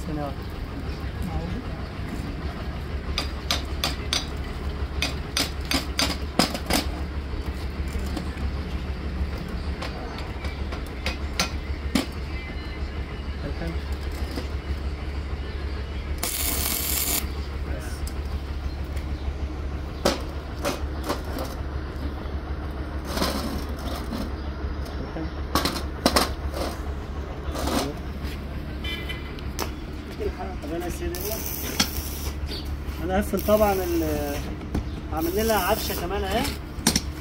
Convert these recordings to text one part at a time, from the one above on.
ثانية واحدة. انا هقفل طبعا هعمل لها عفشه كمان اهي.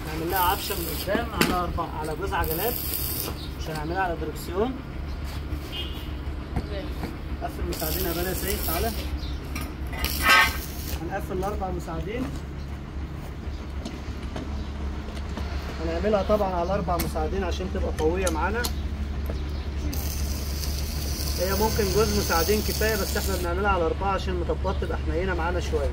هعمل لها عفشه من قدام على جوز عجلات، مش هنعملها على دركسيون. قفل المساعدين يا بني سيف. تعالى هنقفل الاربع مساعدين، هنعملها طبعا على الاربع مساعدين عشان تبقى قويه معانا. هي ممكن جوز مساعدين كفايه، بس احنا بنعملها على 4 عشان المطبات تبقى حنينه معانا شويه.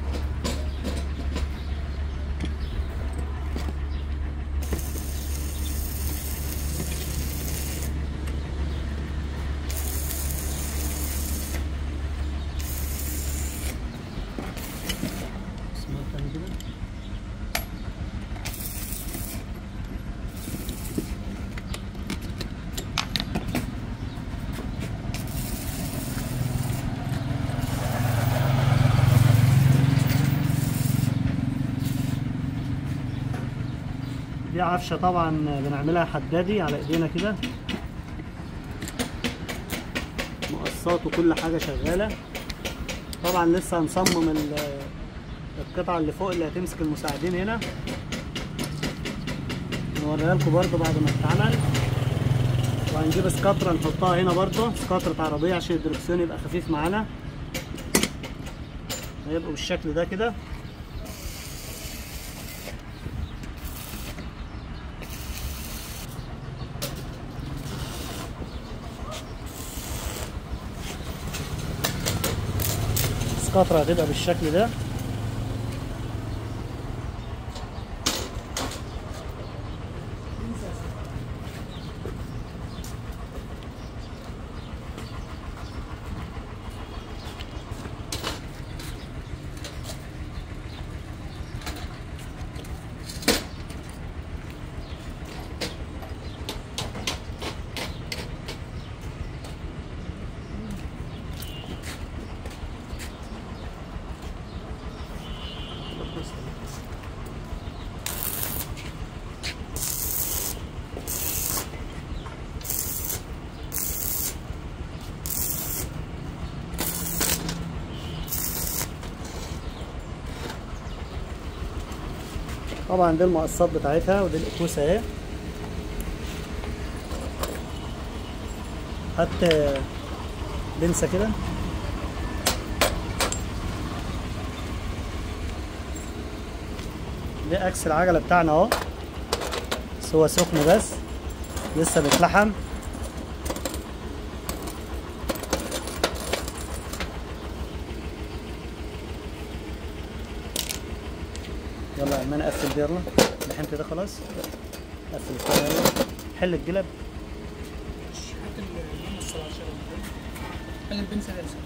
دي عفشه طبعا بنعملها حدادي على ايدينا كده، مقصات وكل حاجه شغاله. طبعا لسه هنصمم القطعه اللي فوق اللي هتمسك المساعدين هنا، نوريها لكم برده بعد ما تتعمل. وهنجيب سكاتره نحطها هنا برده، سكاتره عربيه عشان الدركسيون يبقى خفيف معانا. هيبقوا بالشكل ده كده. السكاتره هتبقى بالشكل ده. طبعا دي المقصات بتاعتها ودي الأكوسة اهي. هات بنسة كده. دي أكس العجلة بتاعنا اهو، بس هو سخن بس لسه بيتلحم. يلا يا عم انا قفل دي. يلا لحمت ده خلاص. قفل الثاني. يلا حل الجلب. هات البنسة عشان خلي البنسة لازم.